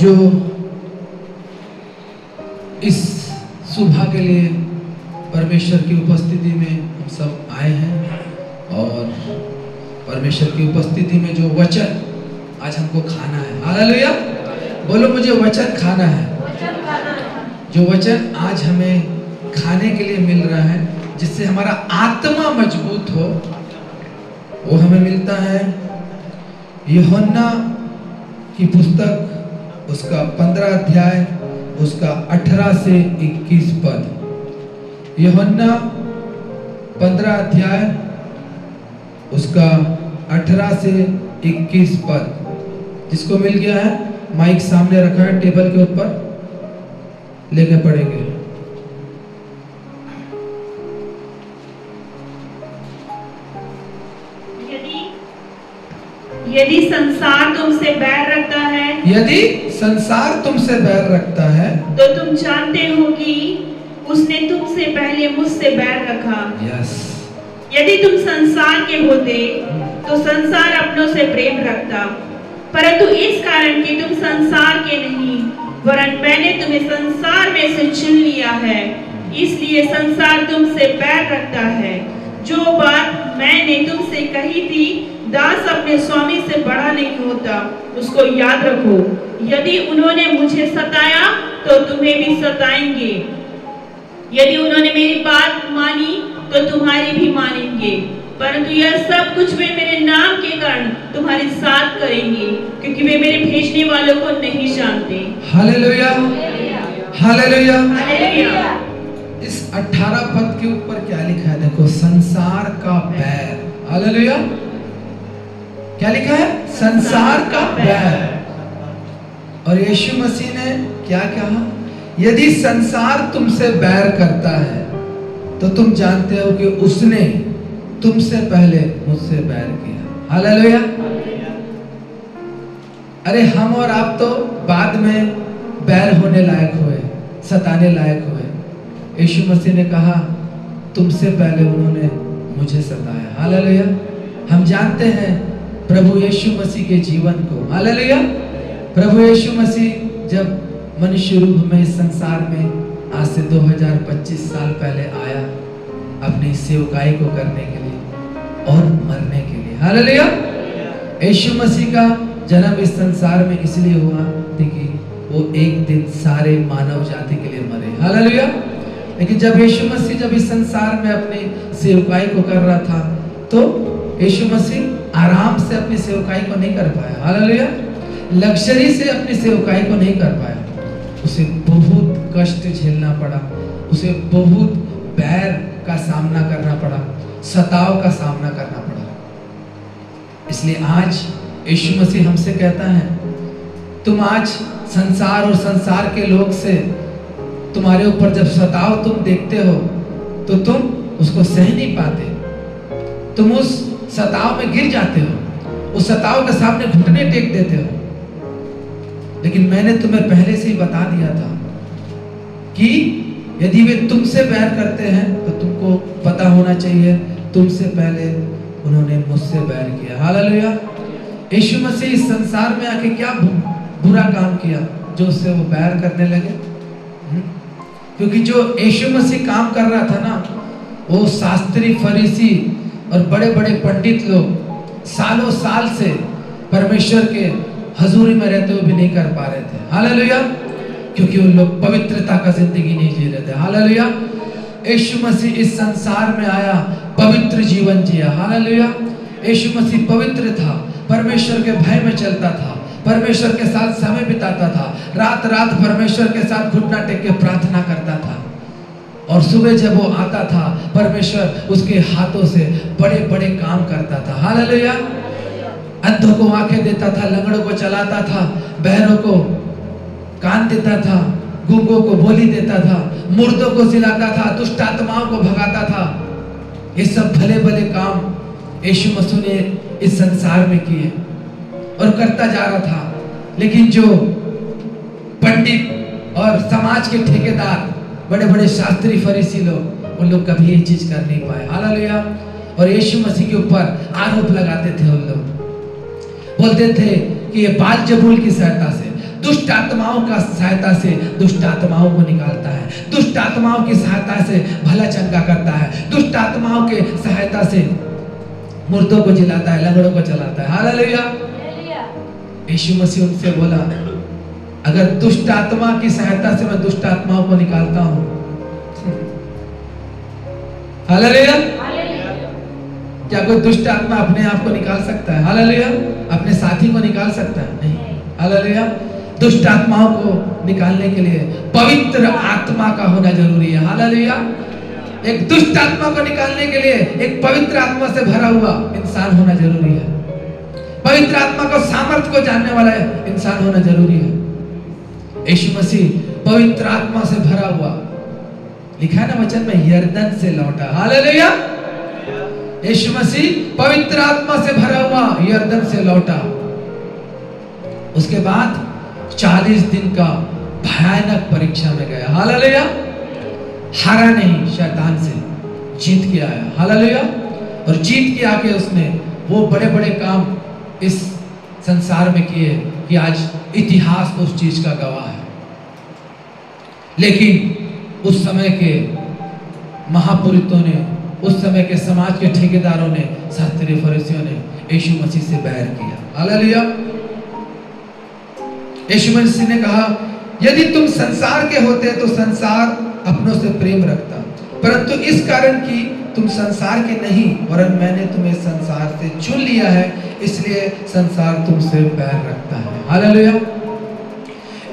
जो इस सुबह के लिए परमेश्वर की उपस्थिति में हम सब आए हैं और परमेश्वर की उपस्थिति में जो वचन आज हमको खाना है, हालेलुया। बोलो मुझे वचन खाना है। जो वचन आज हमें खाने के लिए मिल रहा है, जिससे हमारा आत्मा मजबूत हो, वो हमें मिलता है यूहन्ना की पुस्तक, उसका 15 अध्याय, उसका 18 से 21 पद। यूहन्ना 15 अध्याय, उसका 18 से 21 पद। जिसको मिल गया है माइक सामने रखा है टेबल के ऊपर, लेके पढ़ेंगे। यदि संसार तुमसे बैर रखता है, यदि संसार तुमसे बैर रखता है, तो तुम जानते हो कि उसने तुमसे पहले मुझसे बैर रखा। यस। यदि तुम संसार के होते तो संसार अपनों से प्रेम रखता, परंतु इस कारण कि तुम संसार के नहीं, वरन मैंने तुम्हें संसार में से चुन लिया है, इसलिए संसार तुमसे बैर रखता है। जो बात मैंने तुमसे कही थी, दास अपने स्वामी से बड़ा नहीं होता, उसको याद रखो। यदि उन्होंने मुझे सताया तो तुम्हें भी सताएंगे, यदि उन्होंने मेरी बात मानी तो तुम्हारी भी मानेंगे, परंतु यह सब कुछ वे मेरे नाम के कारण तुम्हारे साथ करेंगे, क्योंकि वे मेरे भेजने वालों को नहीं जानते। Hallelujah, hallelujah, hallelujah. इस 18 पद के ऊपर क्या लिखा है देखो, संसार का बैर। हालेलुया। क्या लिखा है? संसार का बैर। और यीशु मसीह ने क्या कहा? यदि संसार तुमसे बैर करता है तो तुम जानते हो कि उसने तुमसे पहले मुझसे बैर किया। हालेलुया। अरे हम और आप तो बाद में बैर होने लायक हुए, सताने लायक हुए। यीशु मसीह ने कहा तुमसे पहले उन्होंने मुझे सताया। हालेलुया। हम जानते हैं प्रभु यीशु मसीह के जीवन को। हालेलुया। प्रभु यीशु मसीह जब मनुष्य रूप में इस संसार में आज से 2025 साल पहले आया, अपनी सेवकाई को करने के लिए और मरने के लिए। हालेलुया। यीशु मसीह का जन्म इस संसार में इसलिए हुआ कि वो एक दिन सारे मानव जाति के लिए मरे। हालेलुया। लेकिन जब यीशु मसीह जब इस संसार में अपनी सेवकाई को कर रहा था, तो यीशु मसीह आराम से अपनी सेवकाई को नहीं कर पाया। हालेलुया। लग्जरी से अपनी सेवकाई को नहीं कर पाया। उसे बहुत कष्ट झेलना पड़ा, उसे बहुत बैर का सामना करना पड़ा, सताव का सामना करना पड़ा। इसलिए आज यीशु मसीह हमसे कहता है, तुम आज संसार और संसार के लोग से तुम्हारे ऊपर जब सताव तुम देखते हो तो तुम उसको सह नहीं पाते, तुम उस सताव में गिर जाते हो, उस सताव के सामने घुटने टेक देते हो। लेकिन मैंने तुम्हें पहले से ही बता दिया था कि यदि वे तुमसे बैर करते हैं तो तुमको पता होना चाहिए तुमसे पहले उन्होंने मुझसे बैर किया। हालेलुया। यीशु मसीह इस संसार में आके क्या बुरा काम किया जो उससे वो बैर करने लगे? क्योंकि जो यीशु मसीह काम कर रहा था ना, वो शास्त्री, फरीसी और बड़े बड़े पंडित लोग सालों साल से परमेश्वर के हजूरी में रहते हुए भी नहीं कर पा रहे थे। हालेलुया। क्योंकि उन लोग पवित्रता का जिंदगी नहीं जी रहे थे। हालेलुया। यीशु मसीह इस संसार में आया, पवित्र जीवन जिया। हालेलुया। यीशु मसीह पवित्र था, परमेश्वर के भय में चलता था, परमेश्वर के साथ समय बिताता था, रात रात परमेश्वर के साथ घुटना टेक के प्रार्थना करता था। और सुबह जब वो आता था, परमेश्वर उसके हाथों से बड़े बड़े काम करता था। हालेलुया। अंधों को आंखें देता था, लंगड़ों को चलाता था, बहरों को कान देता था, गूंगों को बोली देता था, मुर्दों को जिलाता था, दुष्ट आत्माओं को भगाता था। ये सब भले भले काम यीशु मसीह ने इस संसार में किए और करता जा रहा था। लेकिन जो पंडित और समाज के ठेकेदार, बड़े बड़े शास्त्री, फरीसी लोग, उन लोग कभी ये चीज कर नहीं पाए। हालेलुया। और यीशु मसीह के ऊपर आरोप लगाते थे। उन लोग बोलते थे कि ये बालजबूल की सहायता से, दुष्ट आत्माओं का सहायता से दुष्ट आत्माओं को निकालता है, दुष्ट आत्माओं की सहायता से भला चंगा करता है, दुष्ट आत्माओं के सहायता से मुर्दों को जिलाता है, लंगड़ों को चलाता है। हालेलुया। यीशु मसीह उनसे बोला, अगर दुष्ट आत्मा की सहायता से मैं दुष्ट आत्माओं को निकालता हूं, हालेलुया, क्या कोई दुष्ट आत्मा अपने आप को निकाल सकता है? हालेलुया। अपने साथी को निकाल सकता है? नहीं। हालेलुया। दुष्ट आत्माओं को निकालने के लिए पवित्र आत्मा का होना जरूरी है। हालेलुया। एक दुष्ट आत्मा को निकालने के लिए एक पवित्र आत्मा से भरा हुआ इंसान होना जरूरी है। पवित्र आत्मा को सामर्थ्य को जानने वाला इंसान होना जरूरी है। यीशु मसीह पवित्र आत्मा से भरा हुआ, लिखा है ना वचन में, यरदन से लौटा। हालेलुया। यीशु मसीह पवित्र आत्मा से भरा हुआ यरदन से लौटा। उसके बाद 40 दिन का भयानक परीक्षा में गया। हालेलुया। हारा नहीं, शैतान से जीत के आया। हालेलुया। और जीत के आके उसने वो बड़े बड़े काम इस संसार में किए कि आज इतिहास उस चीज का गवाह है। लेकिन उस समय के महापुरुषों ने, उस समय के समाज के ठेकेदारों ने, शास्त्री फरीसियों ने यीशु मसीह से बैर किया। हालेलुया। यीशु मसीह ने कहा, यदि तुम संसार के होते तो संसार अपनों से प्रेम रखता, परंतु इस कारण कि तुम संसार के नहीं वरन मैंने तुम्हें संसार से चुन लिया है, इसलिए संसार तुमसे बैर रखता है। हालेलुया।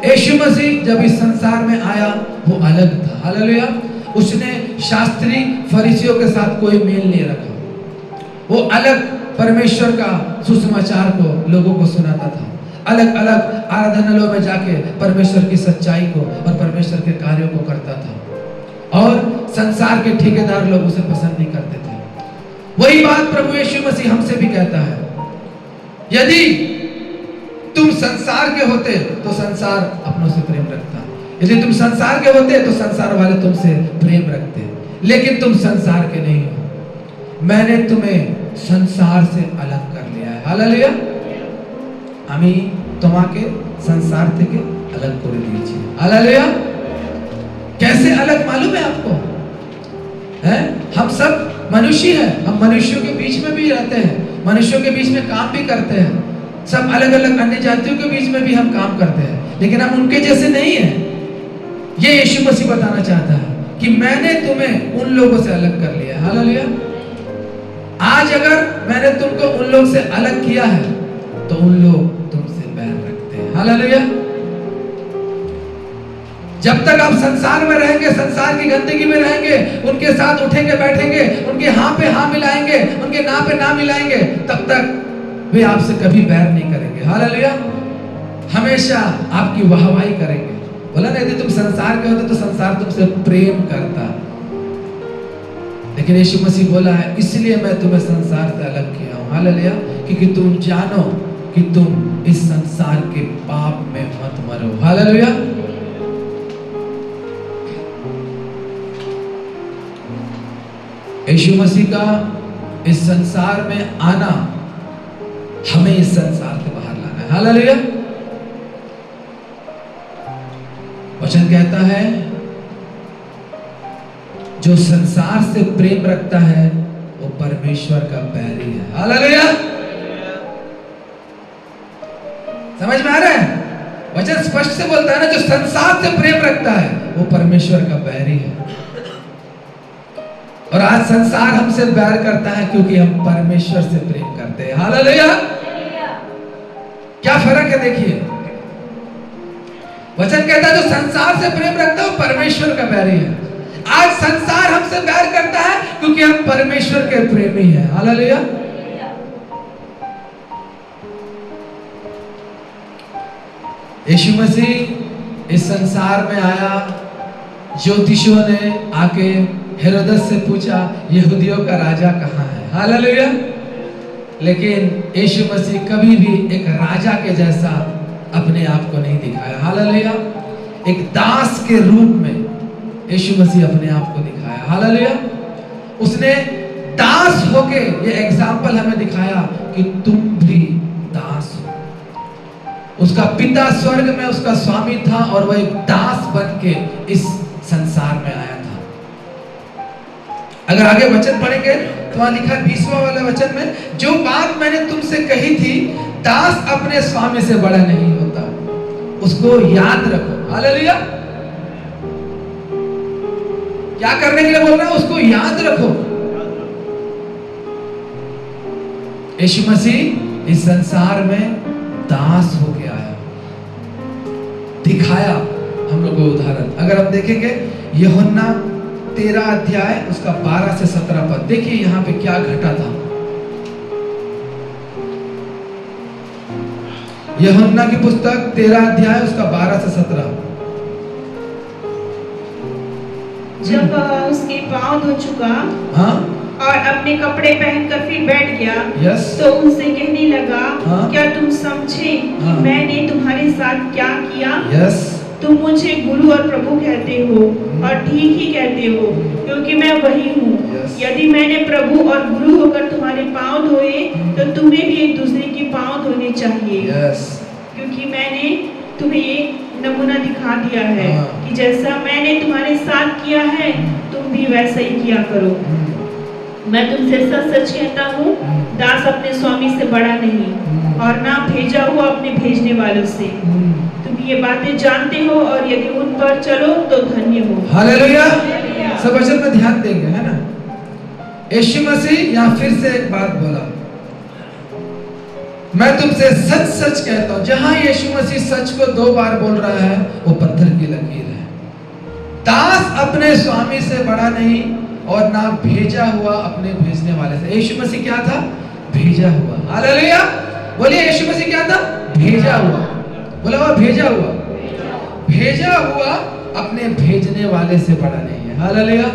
यीशु मसीह जब इस संसार में आया वो अलग था। हालेलुया। उसने शास्त्री फरीसियों के साथ कोई मेल नहीं रखा। वो अलग परमेश्वर का सुसमाचार को लोगों को सुनाता था। अलग अलग आराधनालयों में जाके परमेश्वर की सच्चाई को और परमेश्वर के कार्यों को करता था। और संसार के ठेकेदार लोग उसे पसंद नहीं करते थे। वही बात प्रभु यीशु मसीह हमसे भी कहता है, यदि तुम संसार के होते तो संसार अपनों से प्रेम रखता, यदि तुम संसार के होते तो संसार वाले तुमसे प्रेम रखते, लेकिन तुम संसार के नहीं हो, मैंने तुम्हें संसार से अलग कर लिया है। हालेलुया। আমি তোমাকে संसार থেকে अलग कर দিয়েছি। हालेलुया। कैसे अलग मालूम है आपको? है? हम सब मनुष्य हैं, हम मनुष्यों के बीच में भी रहते हैं, मनुष्यों के बीच में काम भी करते हैं, सब अलग अलग अन्य जातियों के बीच में भी हम काम करते हैं, लेकिन हम उनके जैसे नहीं हैं। ये यीशु मसीह बताना चाहता है कि मैंने तुम्हें उन लोगों से अलग कर लिया है। हालेलुया। आज अगर मैंने तुमको उन लोग से अलग किया है तो उन लोग तुमसे बैर रखते हैं। हालेलुया। जब तक आप संसार में रहेंगे, संसार की गंदगी में रहेंगे, उनके साथ उठेंगे बैठेंगे, उनके हाँ पे हाँ मिलाएंगे, उनके ना पे ना मिलाएंगे, तब तक वे आपसे कभी बैर नहीं करेंगे। हालेलुया। हमेशा आपकी वाहवाही करेंगे। बोला ना, यदि तुम संसार के होते तो संसार तुमसे प्रेम करता, लेकिन यीशु मसीह बोला है, इसलिए मैं तुम्हें संसार से अलग किया हूं। हालेलुया। क्योंकि तुम जानो कि तुम इस संसार के पाप में मत मरो। हालेलुया। यीशु मसीह का इस संसार में आना हमें इस संसार से बाहर लाना है। हालेलुया। वचन कहता है, जो संसार से प्रेम रखता है वो परमेश्वर का बैरी है। हालेलुया। समझ में आ रहा है? वचन स्पष्ट से बोलता है ना, जो संसार से प्रेम रखता है वो परमेश्वर का बैरी है। और आज संसार हमसे बैर करता है क्योंकि हम परमेश्वर से प्रेम करते हैं। हालेलुया। क्या फर्क है देखिए। वचन कहता है जो संसार से प्रेम रखता है वो परमेश्वर का बैरी है। आज संसार हमसे बैर करता है क्योंकि हम परमेश्वर के प्रेमी हैं। हालेलुया। यीशु मसीह इस संसार में आया, ज्योतिषियों ने आके हेरोदस से पूछा, यहूदियों का राजा कहाँ है? हालेलुया। लेकिन यीशु मसीह कभी भी एक राजा के जैसा अपने आप को नहीं दिखाया। हालेलुया। एक दास के रूप में यीशु मसीह अपने आप को दिखाया। हालेलुया। उसने दास होके ये एग्जाम्पल हमें दिखाया कि तुम भी दास हो। उसका पिता स्वर्ग में उसका स्वामी था और वह एक दास बन के इस संसार में आया था। अगर आगे वचन पढ़ेंगे तो वहां लिखा 20वां वाला वचन में, जो बात मैंने तुमसे कही थी, दास अपने स्वामी से बड़ा नहीं होता, उसको याद रखो। हालेलुया। क्या करने के लिए बोल रहा है? उसको याद रखो। यीशु मसीह इस संसार में दास होके आया, दिखाया हम लोग को उदाहरण। अगर हम देखेंगे यूहन्ना 13 अध्याय उसका 12 से 17 पद, देखिए यहां पे क्या घटा था। यूहन्ना की पुस्तक 13 अध्याय उसका 12 से 17। जब वह उसके पांव धो चुका हाँ और अपने कपड़े पहनकर फिर बैठ गया, यस तो उनसे कहने लगा, हाँ? क्या तुम समझे हाँ? कि मैंने तुम्हारे साथ क्या किया? यस तुम मुझे गुरु और प्रभु कहते हो और ठीक ही कहते हो, क्योंकि मैं वही हूँ। Yes. यदि मैंने प्रभु और गुरु होकर तुम्हारे पांव धोए, तो तुम्हें भी एक दूसरे के पांव धोने चाहिए। यस क्योंकि मैंने तुम्हें एक नमूना दिखा दिया है हाँ। कि जैसा मैंने तुम्हारे साथ किया है, तुम भी वैसा ही किया करो। मैं तुमसे सच सच कहता हूँ, दास अपने स्वामी से बड़ा नहीं और ना भेजा हुआ अपने भेजने वालों से। तुम ये बातें जानते हो और यदि उन पर चलो तो धन्य हो। हालेलुया। सब वचन में ध्यान देंगे, है ना। यीशु मसीह यहाँ फिर से एक बात बोला, मैं तुमसे सच सच कहता हूं। जहां यीशु मसीह सच को 2 बार बोल रहा है, वो पत्थर की लकीर है। दास अपने स्वामी से बड़ा नहीं और ना भेजा हुआ अपने भेजने वाले से। यीशु मसीह क्या था? भेजा हुआ। हालेलुया। बोलिए यीशु मसीह क्या था? भेजा हुआ। बोला हुआ भेजा हुआ। भेजा हुआ अपने भेजने वाले से बड़ा नहीं है। हालेलुया।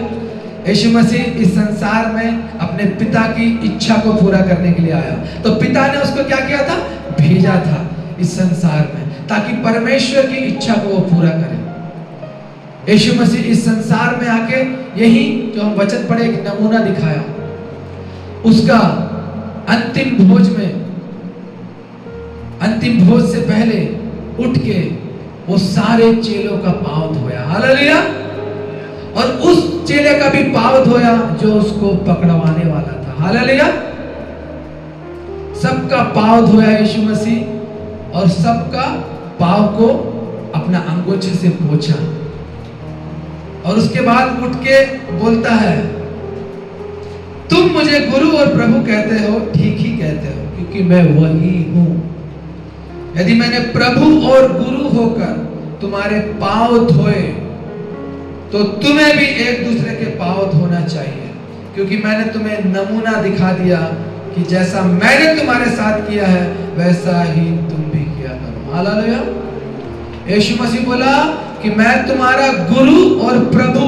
यीशु मसीह इस संसार में अपने पिता की इच्छा को पूरा करने के लिए आया, तो पिता ने उसको क्या किया था? भेजा था इस संसार में, ताकि परमेश्वर की इच्छा को वो पूरा करे। यीशु मसीह इस संसार में आके यही जो हम वचन पढ़े एक नमूना दिखाया। उसका अंतिम भोज में, अंतिम भोज से पहले उठ के वो सारे चेलों का पांव धोया। हालेलुया। और उस चेले का भी पांव धोया जो उसको पकड़वाने वाला था। हालेलुया। सबका पांव धोया यीशु मसीह और सबका पांव को अपना अंगूठे से पोंछा और उसके बाद उठ के बोलता है, तुम मुझे गुरु और प्रभु कहते हो, ठीक ही कहते हो, क्योंकि मैं वही हूं। यदि मैंने प्रभु और गुरु होकर तुम्हारे पांव धोए, तो तुम्हें भी एक दूसरे के पांव धोना चाहिए, क्योंकि मैंने तुम्हें नमूना दिखा दिया कि जैसा मैंने तुम्हारे साथ किया है वैसा ही तुम भी किया करो। हालेलुया। यीशु मसीह बोला कि मैं तुम्हारा गुरु और प्रभु,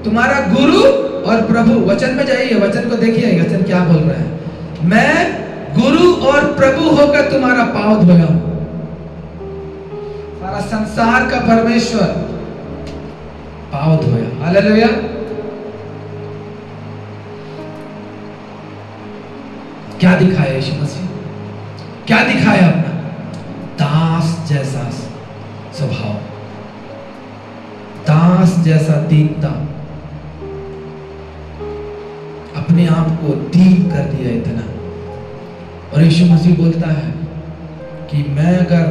तुम्हारा गुरु और प्रभु। वचन में जाइए, वचन को देखिए, वचन क्या बोल रहा है। मैं गुरु और प्रभु होकर तुम्हारा पांव धोया। सारा संसार का परमेश्वर पांव धोया। हालेलुया। क्या दिखाया यीशु मसीह? क्या दिखाया? अपना दास जैसा स्वभाव, दास जैसा दीनता, अपने आप को दीन कर दिया इतना। और यीशु मसीह बोलता है कि मैं अगर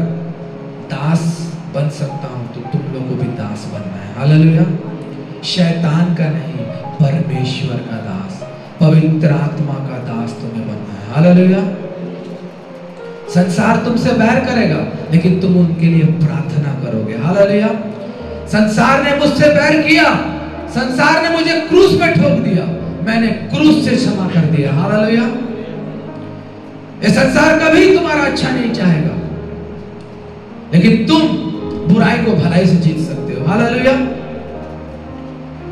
दास बन सकता हूं तो तुम लोगों को भी दास बनना है। हालेलुया। शैतान का नहीं, परमेश्वर का दास, पवित्र आत्मा का दास तुम्हें बनना है। हालेलुया। संसार तुमसे बैर करेगा, लेकिन तुम उनके लिए प्रार्थना करोगे। हालेलुया। संसार ने मुझसे बैर किया, संसार ने मुझे क्रूस पे ठोक दिया, मैंने क्रूस से क्षमा कर दिया। हालेलुया। ये संसार कभी तुम्हारा अच्छा नहीं चाहेगा, लेकिन तुम बुराई को भलाई से जीत सकते हो। हालेलुया।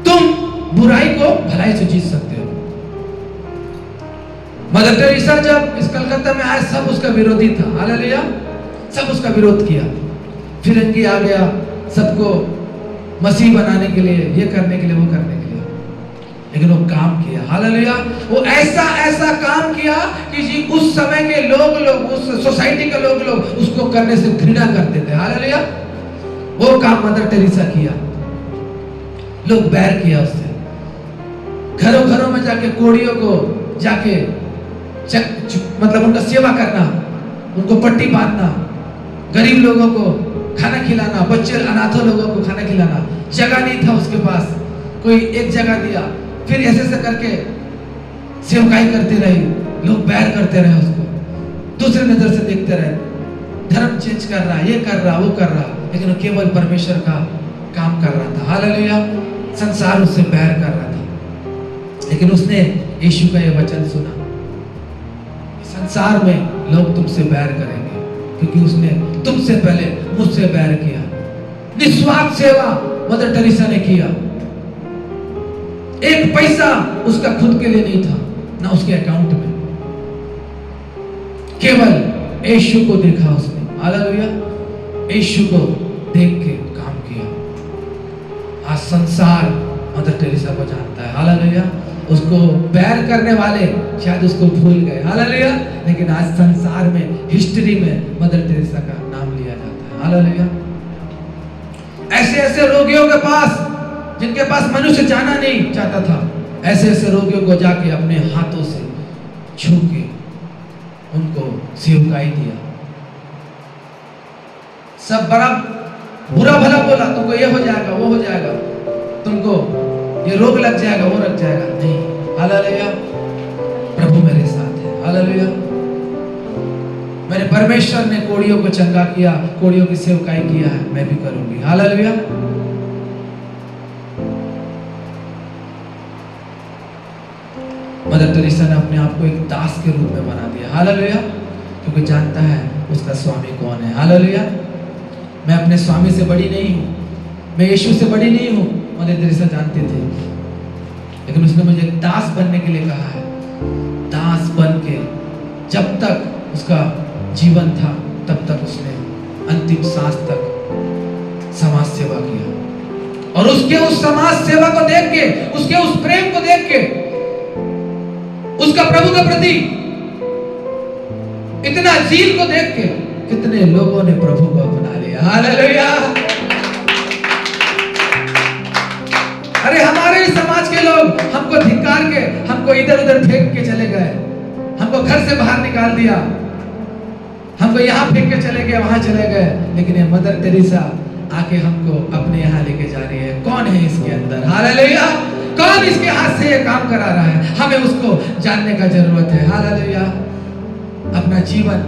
तुम बुराई को भलाई से जीत सकते हो। मदर टेरेसा जब इस कलकत्ता में आया, सब उसका विरोधी था। हालेलुया। सब उसका विरोध किया। फिरंगी आ गया सबको मसीह बनाने के लिए, ये करने के लिए, वो करने के लिए, लेकिन वो काम किया। हालेलुया। वो ऐसा ऐसा काम किया कि जी उस समय के लोग उस सोसाइटी के लोग उसको करने से घृणा करते थे। हालेलुया। वो काम मदर टेरेसा किया, लोग बैर किया उससे। घरों घरों में जाके कोड़ियों को जाके मतलब उनका सेवा करना, उनको पट्टी बांधना, गरीब लोगों को खाना खिलाना, बच्चे अनाथों लोगों को खाना खिलाना। जगह नहीं था उसके पास, कोई एक जगह दिया, फिर ऐसे ऐसे करके सेवकाई करते रहे, लोग बैर करते रहे उसको, दूसरे नजर से देखते रहे, धर्म चेंज कर रहा, ये कर रहा, वो कर रहा, लेकिन वो केवल परमेश्वर का काम कर रहा था। हालेलुया। संसार उससे बैर कर रहा था, लेकिन उसने यीशु का ये वचन सुना, संसार में लोग तुमसे बैर करेंगे क्योंकि उसने तुमसे पहले मुझसे बैर किया। निस्वार्थ सेवा मदर टेरेसा ने किया। एक पैसा उसका खुद के लिए नहीं था, ना उसके अकाउंट में, केवल यीशु को देखा उसने। हालेलुया। यीशु को देख के काम किया। आज संसार मदर टेरेसा को जानता है। हालेलुया। उसको बैर करने वाले शायद उसको भूल गए। हालेलुया। लेकिन आज संसार में, हिस्ट्री में मदर टेरेसा का नाम लिया जाता है। हालेलुया। ऐसे ऐसे रोगियों के पास, जिनके पास मनुष्य जाना नहीं चाहता था, ऐसे ऐसे रोगियों को जाके अपने हाथों से छू के उनको सेवकाई दिया। सब बड़ा बुरा भला बोला, तुमको ये हो जाएगा, वो हो जाएगा, तुमको ये रोग लग जाएगा, वो लग जाएगा। नहीं। हालेलुया। प्रभु मेरे साथ है। हालेलुया। मेरे परमेश्वर ने कोड़ियों को चंगा किया, कोड़ियों की सेवकाई किया है, मैं भी करूंगी। हालेलुया। मदर टेरेसा ने अपने आप को एक दास के रूप में बना दिया। हालेलुया। क्योंकि जानता है उसका स्वामी कौन है। हालेलुया। मैं अपने स्वामी से बड़ी नहीं हूं, मैं यीशु से बड़ी नहीं हूं, मदर टेरेसा जानते थे, लेकिन उसने मुझे दास बनने के लिए कहा है। दास बन के जब तक उसका जीवन था, तब तक उसने अंतिम सांस तक समाज सेवा किया। और उसके उस समाज सेवा को देख के, उसके उस प्रेम को देख के, उसका प्रभु के प्रति इतना जील को देख के कितने लोगों ने प्रभु को अपना लिया। हालेलुया। अरे हमारे ही समाज के लोग हमको धिक्कार के, हमको इधर उधर फेंक के चले गए, हमको घर से बाहर निकाल दिया, हमको यहाँ फेंक के चले गए, वहां चले गए, लेकिन ये मदर टेरेसा आके हमको अपने यहाँ लेके जा रही है। कौन है इसके अंदर? हालेलुया। कौन इसके हाथ से ये काम करा रहा है? हमें उसको जानने का जरूरत है। हालेलुया। अपना जीवन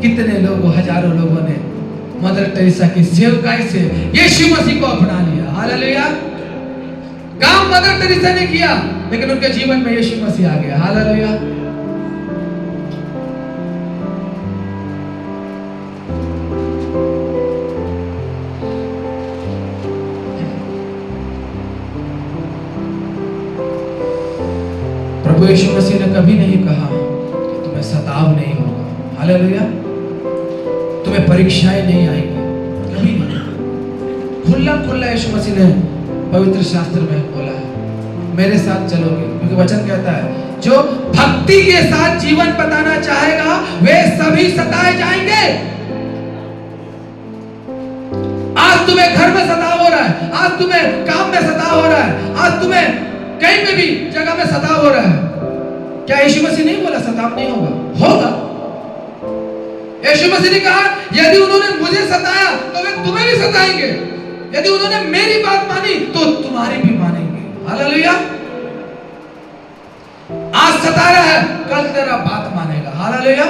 कितने लोगों, हजारों लोगों ने मदर टेरेसा की सेवकाई से यीशु मसीह को अपना लिया। हालेलुया। काम मदर टेरेसा ने किया, लेकिन उनके जीवन में यीशु मसीह आ गया। हालेलुया। प्रभु यीशु मसीह ने कभी नहीं कहा कि तुम्हें सताव नहीं होगा। हालेलुया। तुम्हें परीक्षाएं नहीं आएंगी, कभी नहीं। खुला खुला यीशु मसीह ने पवित्र शास्त्र में बोला है, मेरे साथ चलोगे, क्योंकि वचन कहता है जो भक्ति के साथ जीवन बताना चाहेगा वे सभी सताए जाएंगे। आज तुम्हें घर में सताव हो रहा है, आज तुम्हें काम में सताव हो रहा है, आज तुम्हें कहीं पे भी जगह में सताव हो रहा है, क्या यीशु मसीह नहीं बोला सताव नहीं होगा? होगा। यीशु मसीह ने कहा यदि उन्होंने मुझे सताया तो वे तुम्हें भी सताएंगे, यदि उन्होंने मेरी बात मानी तो तुम्हारी भी मानेंगे। हालेलुया। आज सता रहा है, कल तेरा बात मानेगा। हालेलुया।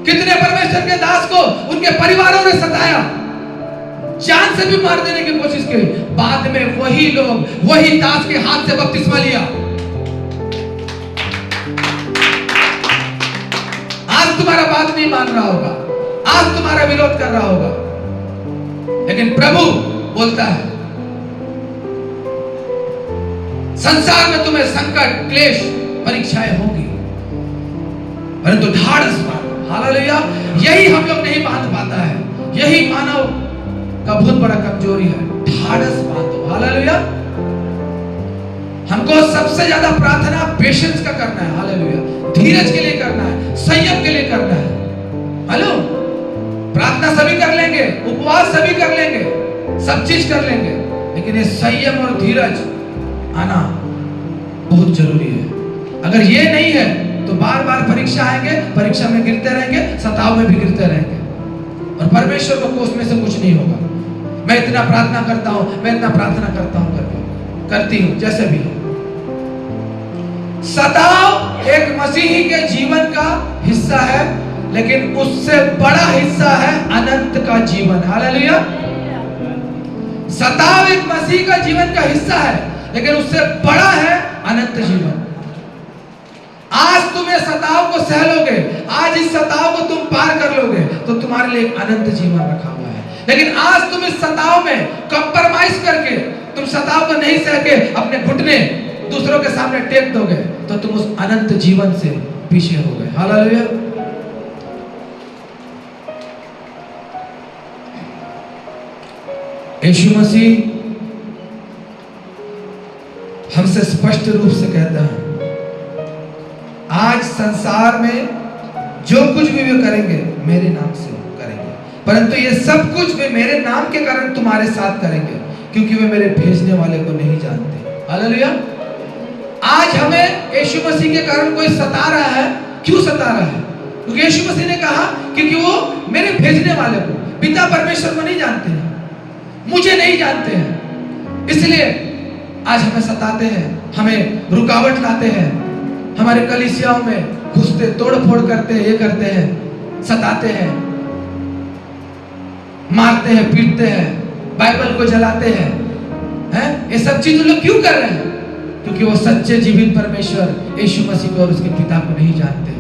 कितने परमेश्वर के दास को उनके परिवारों ने सताया, जान से भी मार देने की कोशिश की, बाद में वही लोग, वही दास के हाथ से बपतिस्मा लिया। आज तुम्हारा बात नहीं मान रहा होगा, आज तुम्हारा विरोध कर रहा होगा, लेकिन प्रभु बोलता है संसार में तुम्हें संकट, क्लेश, परीक्षाएं होगी, परंतु ढाढ़स बांधो। हालेलुया। यही हम लोग नहीं बांध पाता है, यही मानव का बहुत बड़ा कमजोरी है। ढाढ़स बांधो। हालेलुया। हमको सबसे ज्यादा प्रार्थना पेशेंस का करना है, हालेलुया, धीरज के लिए करना है, संयम के लिए करना है। हेलो, प्रार्थना सभी कर लेंगे, उपवास सभी कर लेंगे, सब चीज कर लेंगे, लेकिन ये संयम और धीरज आना बहुत जरूरी है। अगर ये नहीं है तो बार बार परीक्षा आएंगे, परीक्षा में गिरते रहेंगे, सताव में भी गिरते रहेंगे, और परमेश्वर को उसमें से कुछ नहीं होगा। मैं इतना प्रार्थना करता हूं, मैं इतना प्रार्थना करता हूं, करती हूं, जैसे भी हो। सताव एक मसीही के जीवन का हिस्सा है, लेकिन उससे बड़ा हिस्सा है अनंत का जीवन। हालेलुया। सताव एक मसीह का जीवन का हिस्सा है, लेकिन उससे बड़ा है अनंत जीवन। आज तुम इस सताव को सह लोगे, आज इस सताव को तुम पार कर लोगे, तो तुम्हारे लिए एक अनंत जीवन रखा हुआ है। लेकिन आज तुम इस सताव में कंप्रोमाइज करके, तुम सताव को नहीं सह के अपने घुटने दूसरों के सामने टेक दोगे, तो तुम उस अनंत जीवन से पीछे हो गए। हालेलुया। यीशु मसीह हमसे स्पष्ट रूप से कहता है, आज संसार में जो कुछ भी वे करेंगे मेरे नाम से करेंगे, परंतु ये सब कुछ वे मेरे नाम के कारण तुम्हारे साथ करेंगे, क्योंकि वे मेरे भेजने वाले को नहीं जानते। हालेलुया। आज हमें यीशु मसीह के कारण कोई सता रहा है, क्यों सता रहा है? क्योंकि यीशु मसीह ने कहा क्योंकि वो मेरे भेजने वाले को, पिता परमेश्वर को नहीं जानते हैं, मुझे नहीं जानते हैं, इसलिए आज हमें सताते हैं, हमें रुकावट लाते हैं, हमारे कलीसियाओं में घुसते, तोड़ फोड़ करते हैं, ये करते हैं, सताते हैं, मारते हैं, पीटते हैं, बाइबल को जलाते हैं, हैं? ये सब चीज लोग क्यों कर रहे हैं? क्योंकि वो सच्चे जीवित परमेश्वर यीशु मसीह को और उसके पिता को नहीं जानते।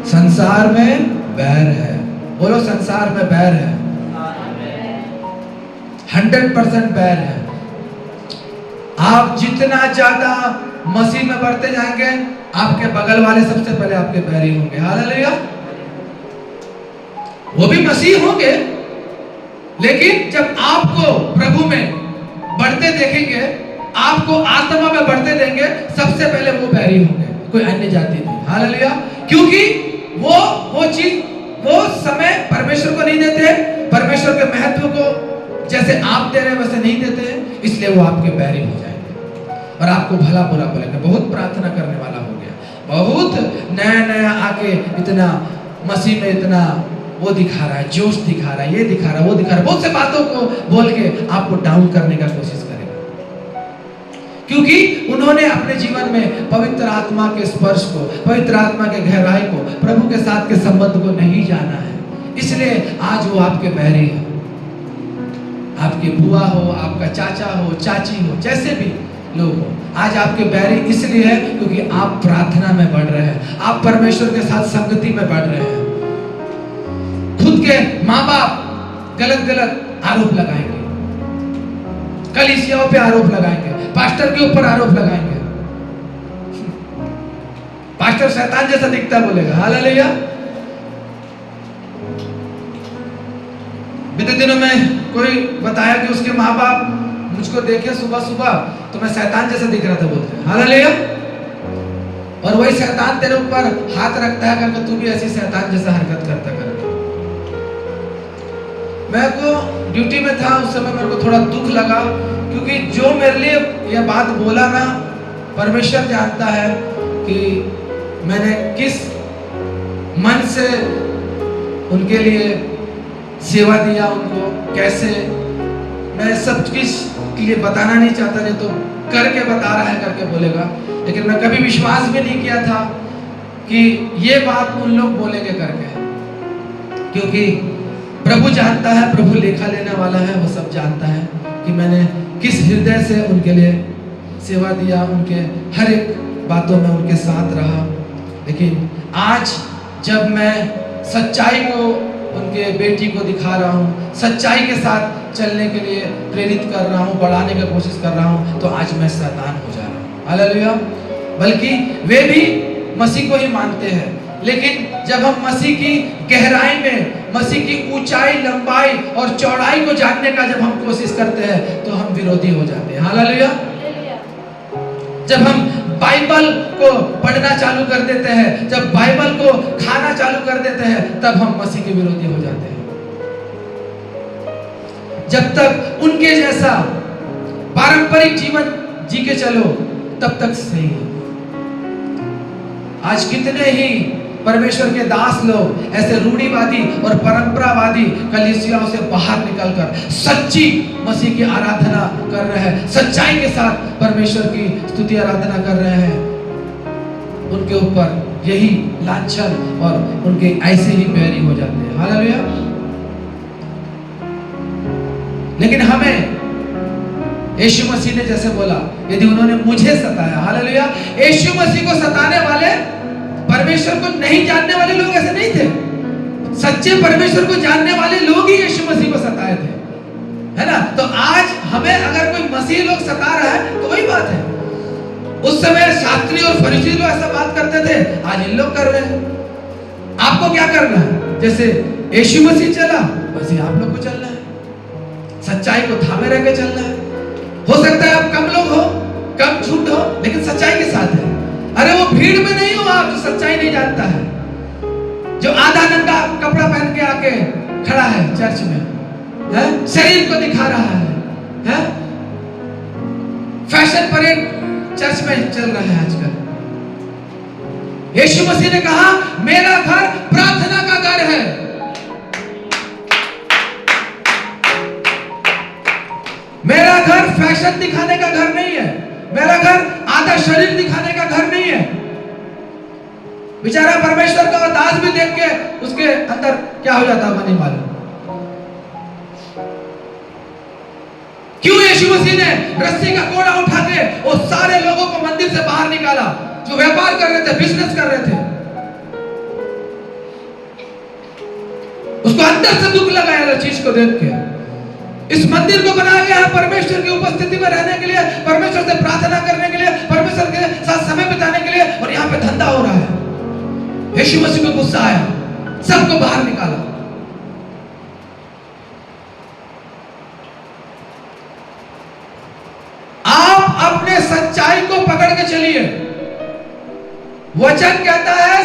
संसार में बैर है, बोलो संसार में बैर है, 100% बैर है। आप जितना ज्यादा मसीह में बढ़ते जाएंगे, आपके बगल वाले सबसे पहले आपके बैरी होंगे। हालेलुया। वो भी मसीह होंगे, लेकिन जब आपको प्रभु में बढ़ते देखेंगे, आपको आत्मा में बढ़ते देंगे, सबसे पहले वो बैरी होंगे, कोई अन्य जाति नहीं। हालेलुया। क्योंकि वो चीज, वो समय परमेश्वर को नहीं देते, परमेश्वर के महत्व को जैसे आप दे रहे हैं वैसे नहीं देते हैं, इसलिए वो आपके बैरी हो जाएंगे और आपको भला बुरा बोलेंगे। बहुत प्रार्थना करने वाला हो गया, बहुत नया आके इतना मसीह में इतना वो दिखा रहा है, जोश दिखा रहा है, ये दिखा रहा है, वो दिखा रहा है, बहुत से बातों को बोल के आपको डाउन करने का कोशिश करेगा, क्योंकि उन्होंने अपने जीवन में पवित्र आत्मा के स्पर्श को, पवित्र आत्मा के गहराई को, प्रभु के साथ के संबंध को नहीं जाना है, इसलिए आज वो आपके बैरी है। आपके बुआ हो, आपका चाचा हो, चाची हो, जैसे भी लोग हो, आज आपके बैरी इसलिए है क्योंकि आप प्रार्थना में बढ़ रहे हैं, आप परमेश्वर के साथ संगति में बढ़ रहे हैं। खुद के माँ बाप गलत आरोप लगाएंगे, कलीसियाओं पे आरोप लगाएंगे, पास्टर के ऊपर आरोप लगाएंगे, पास्टर शैतान जैसा दिखता बोलेगा। हालेलुया। बीते दिनों में कोई बताया कि उसके माँ बाप मुझको देखे सुबह सुबह तो मैं शैतान जैसा दिख रहा था, बोलते हैं। हालेलुया। और वही शैतान तेरे ऊपर हाथ रखता है करके तू भी ऐसी शैतान जैसा हरकत करता करके। मैं को ड्यूटी में था उस समय, मेरे को थोड़ा दुख लगा, क्योंकि जो मेरे लिए यह बात बोला ना, परमेश्वर जानता है कि मैंने किस मन से उनके लिए सेवा दिया, उनको कैसे, मैं सब चीज के लिए बताना नहीं चाहता, नहीं तो करके बता रहा है करके बोलेगा, लेकिन मैं कभी विश्वास भी नहीं किया था कि ये बात उन लोग बोलेंगे करके, क्योंकि प्रभु जानता है, प्रभु लेखा लेने वाला है, वो सब जानता है कि मैंने किस हृदय से उनके लिए सेवा दिया, उनके हर एक बातों में उनके साथ रहा। लेकिन आज जब मैं सच्चाई को उनके बेटी को दिखा रहा हूँ, सच्चाई के साथ चलने के लिए प्रेरित कर रहा हूँ, बढ़ाने की कोशिश कर रहा हूँ, तो आज मैं शैतान हो जा रहा हूँ। हालेलुया। बल्कि वे भी मसीह को ही मानते हैं, लेकिन जब हम मसीह की गहराई में, मसीह की ऊंचाई, लंबाई और चौड़ाई को जानने का जब हम कोशिश करते हैं तो हम विरोधी हो जाते हैं। हालेलुया। जब हम बाइबल को पढ़ना चालू कर देते हैं, जब बाइबल को खाना चालू कर देते हैं, तब हम मसीह के विरोधी हो जाते हैं। जब तक उनके जैसा पारंपरिक जीवन जी के चलो तब तक सही है। आज कितने ही परमेश्वर के दास लोग ऐसे रूढ़िवादी और परंपरावादी कलीसियाओं से बाहर निकलकर सच्ची मसीह की आराधना कर रहे हैं, सच्चाई के साथ परमेश्वर की स्तुति आराधना कर रहे हैं। उनके ऊपर यही लांछन और उनके ऐसे ही बैरी हो जाते हैं। हालेलुया। लेकिन हमें यीशु मसीह ने जैसे बोला, यदि उन्होंने मुझे सताया, हालेलुया, यीशु मसीह को सताने वाले परमेश्वर को नहीं जानने वाले लोग ऐसे नहीं थे। सच्चे परमेश्वर को जानने वाले लोग ही यीशु मसीह को सताए थे, है ना। तो आज हमें अगर कोई मसीह लोग सता रहा है तो वही बात है। उस समय शास्त्री और फरीसी लोग ऐसा बात करते थे, आज इन लोग कर रहे हैं। आपको क्या करना है? जैसे यीशु मसीह चला वैसे आप लोग को चलना है, सच्चाई को थामे रह के चलना है। हो सकता है आप कम लोग हो, कम झूठ हो, लेकिन सच्चाई के साथ है। अरे वो भीड़ में नहीं हो आप जो सच्चाई नहीं जानता है, जो आधा नंगा कपड़ा पहन के आके खड़ा है चर्च में, है? शरीर को दिखा रहा है? फैशन परेड चर्च में चल रहा है आजकल। यीशु मसीह ने कहा मेरा घर प्रार्थना का घर है। मेरा घर फैशन दिखाने का घर नहीं है, मेरा घर आधा शरीर दिखाने का घर नहीं है। बेचारा परमेश्वर का दास भी देख के उसके अंदर क्या हो जाता है नहीं मालूम। क्यों यीशु मसीह ने रस्सी का कोड़ा उठा के वो सारे लोगों को मंदिर से बाहर निकाला जो व्यापार कर रहे थे, बिजनेस कर रहे थे? उसको अंदर से दुख लगा यार चीज को देख के। इस मंदिर को बनाया गया है परमेश्वर की उपस्थिति में रहने के लिए, परमेश्वर से प्रार्थना करने के लिए, परमेश्वर के साथ समय बिताने के लिए, और यहाँ पे धंधा हो रहा है। यीशु मसीह को गुस्सा आया, सबको बाहर निकाला। आप अपने सच्चाई को पकड़ के चलिए। वचन कहता है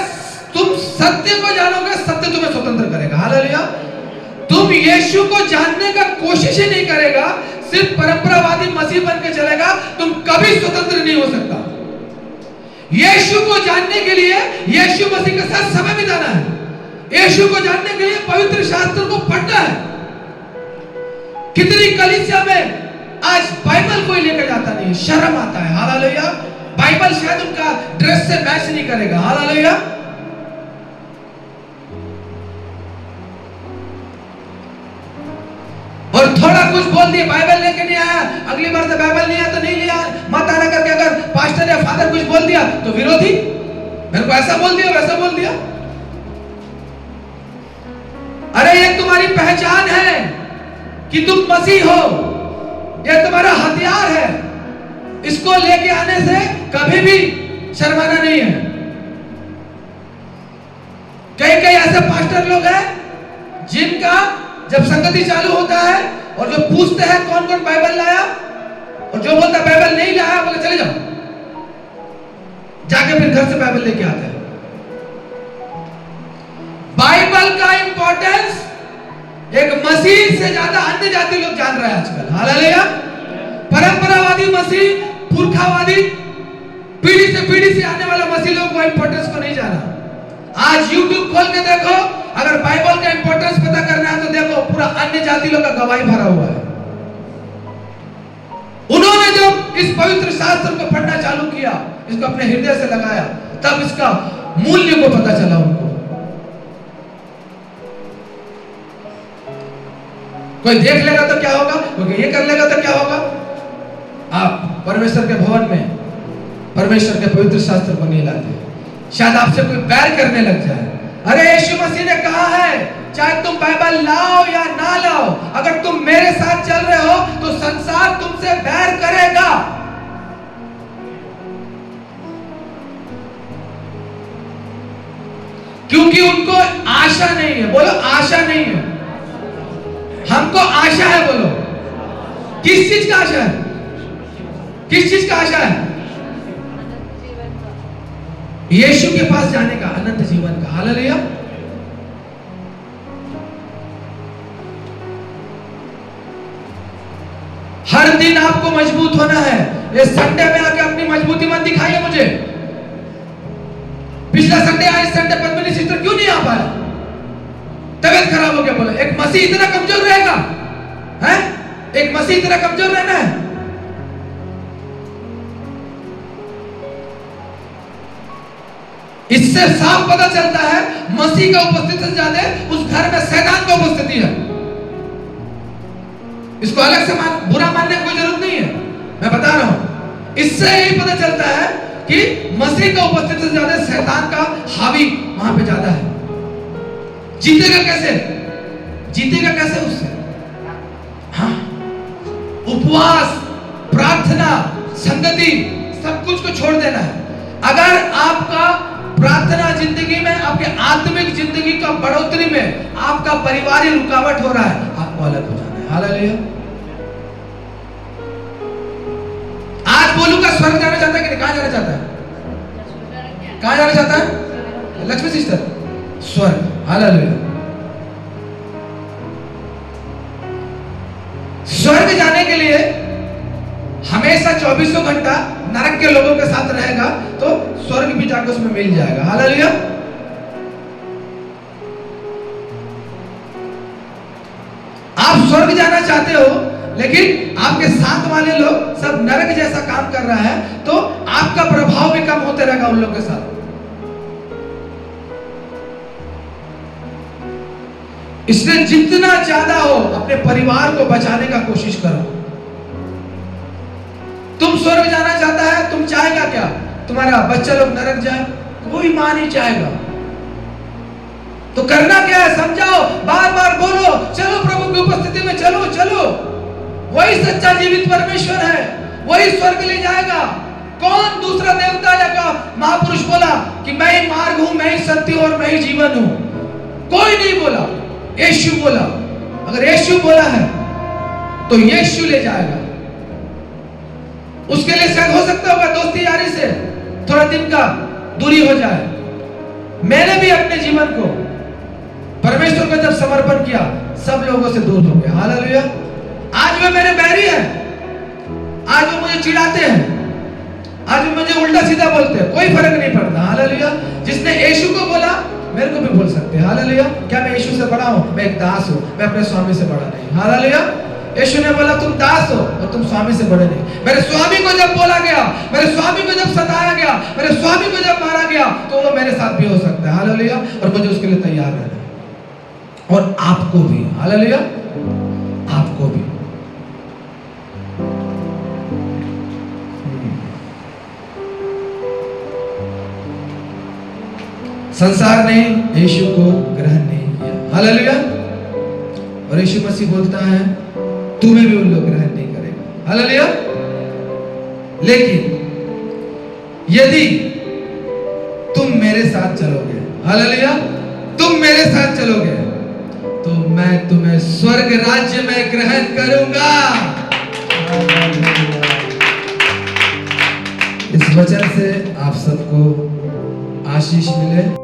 तुम सत्य को जानोगे, सत्य तुम्हें स्वतंत्र करेगा। हालेलुया। तुम यीशु को जानने का कोशिश ही नहीं करेगा, सिर्फ परंपरावादी मसीह बन के चलेगा, तुम कभी स्वतंत्र नहीं हो सकता। यीशु को जानने के लिए यीशु मसीह के साथ समय बिताना है। यीशु को जानने के लिए पवित्र शास्त्र को पढ़ना है। कितनी कलीसिया में आज बाइबल कोई लेकर जाता नहीं, शर्म आता है। हालेलुया। बाइबल शायद उनका ड्रेस से मैच नहीं करेगा। हालेलुया। और थोड़ा कुछ बोल दिया, बाइबल लेके नहीं आया, अगली बार से बाइबल नहीं आया तो नहीं लिया, मत आना करके अगर पास्टर या फादर कुछ बोल दिया तो विरोधी, मेरे को ऐसा बोल दिया वैसा बोल दिया। अरे ये तुम्हारी पहचान है कि तुम मसीह हो, ये तुम्हारा हथियार है। इसको लेके आने से कभी भी शर्माना नहीं है। कई कई ऐसे पास्टर लोग हैं जिनका जब संगति चालू होता है और जो पूछते हैं कौन कौन बाइबल लाया, और जो बोलता बाइबल नहीं लाया बोले चले जाओ, जाके फिर घर से बाइबल लेके आते हैं। बाइबल का इंपॉर्टेंस एक मसीह से ज्यादा अन्य जाति लोग जान रहे हैं आजकल। हालेलुया। परंपरावादी मसीह, पुरखावादी, पीढ़ी से पीढ़ी से आने वाला मसीह लोग वो इंपॉर्टेंस को नहीं जाना। आज YouTube खोल के देखो, अगर बाइबल का इंपॉर्टेंस पता करना है तो देखो पूरा अन्य जाति लोग का गवाही भरा हुआ है। उन्होंने जब इस पवित्र शास्त्र को पढ़ना चालू किया, इसको अपने हृदय से लगाया, तब इसका मूल्य को पता चला उनको। कोई देख लेगा तो क्या होगा, कोई ये कर लेगा तो क्या होगा। आप परमेश्वर के भवन में परमेश्वर के पवित्र शास्त्र को नहीं लाते, शायद आपसे कोई बैर करने लग जाए। अरे यीशु मसीह ने कहा है चाहे तुम बाइबल लाओ या ना लाओ, अगर तुम मेरे साथ चल रहे हो तो संसार तुमसे बैर करेगा। क्योंकि उनको आशा नहीं है। बोलो आशा नहीं है। हमको आशा है। बोलो किस चीज का आशा है? किस चीज का आशा है? यीशु के पास जाने का, अनंत जीवन का। हालेलुया। हर दिन आपको मजबूत होना है। ये संडे में आके अपनी मजबूती मत दिखाइए मुझे। पिछला संडे आए, संडे पद्मिनी सिस्टर क्यों नहीं आ पाया? तबीयत खराब हो गया। बोलो एक मसीह इतना कमजोर रहेगा? हैं? एक मसीह इतना कमजोर रहना है? इससे साफ पता चलता है मसीह का उपस्थिति से ज्यादा उस घर में शैतान का उपस्थिति है। इसको अलग से बुरा मानने की कोई जरूरत नहीं है, मैं बता रहा हूं। इससे यही पता चलता है कि मसीह का उपस्थिति से ज्यादा शैतान का हावी वहां पे ज्यादा है। जीतेगा कैसे? जीतेगा कैसे उससे? हाँ, उपवास, प्रार्थना, संगति, सब कुछ को छोड़ देना है। अगर आपका प्रार्थना जिंदगी में, आपके आत्मिक जिंदगी का बढ़ोतरी में आपका परिवार ही रुकावट हो रहा है, आपको अलग हो जाना है। हालेलुया। आज बोलूंगा स्वर्ग जाना चाहता है कि नहीं? कहां जाना चाहता है? कहां जाना चाहता है? लक्ष्मी सिस्टर, स्वर्ग। हालेलुया। स्वर्ग जाने के लिए हमेशा 24 घंटा नरक के लोगों के साथ रहेगा तो स्वर्ग भी जाकर उसमें मिल जाएगा। हालेलुया। आप स्वर्ग जाना चाहते हो लेकिन आपके साथ वाले लोग सब नरक जैसा काम कर रहा है तो आपका प्रभाव भी कम होते रहेगा उन लोगों के साथ। इसलिए जितना ज्यादा हो अपने परिवार को बचाने का कोशिश करो। तुम स्वर्ग जाना चाहता है, तुम चाहेगा क्या तुम्हारा बच्चा लोग नरक जाए? कोई मां नहीं चाहेगा। तो करना क्या है? समझाओ, बार बार बोलो, चलो प्रभु की उपस्थिति में, चलो चलो। वही सच्चा जीवित परमेश्वर है, वही स्वर्ग ले जाएगा। कौन दूसरा देवता या महापुरुष बोला कि मैं ही मार्ग हूं, मैं ही सत्य और मैं ही जीवन हूं? कोई नहीं बोला, यीशु बोला। अगर यीशु बोला है तो यीशु ले जाएगा। उसके लिए शायद हो सकता होगा दोस्ती यारी से थोड़ा दिन का दूरी हो जाए। मैंने भी अपने जीवन को परमेश्वर को जब समर्पण किया सब लोगों से दूर हो गया। हालेलुया। आज वे मेरे बैरी हैं, आज वो मुझे चिढ़ाते हैं, आज वो मुझे उल्टा सीधा बोलते हैं, कोई फर्क नहीं पड़ता। हालेलुया। जिसने यीशु को बोला मेरे को भी बोल सकते हैं। हालेलुया। क्या मैं यीशु से बड़ा हूं? मैं एक दास हूं, मैं अपने स्वामी से बड़ा नहीं। हालेलुया। यीशु ने बोला तुम दास हो और तुम स्वामी से बड़े नहीं। मेरे स्वामी को जब बोला गया, मेरे स्वामी को जब सताया गया, मेरे स्वामी को जब मारा गया तो वो मेरे साथ भी हो सकता है। हालेलुया। और मुझे उसके लिए तैयार रहना है। और आपको भी। हालेलुया। आपको भी। संसार ने यीशु को ग्रहण नहीं किया। हालेलुया। और यीशु मसीह बोलता है तुम्हें भी उन लोग ग्रहण नहीं करेगा। हालेलुया। लेकिन यदि तुम मेरे साथ चलोगे, हालेलुया, तुम मेरे साथ चलोगे तो मैं तुम्हें स्वर्ग राज्य में ग्रहण करूंगा। इस वचन से आप सबको आशीष मिले।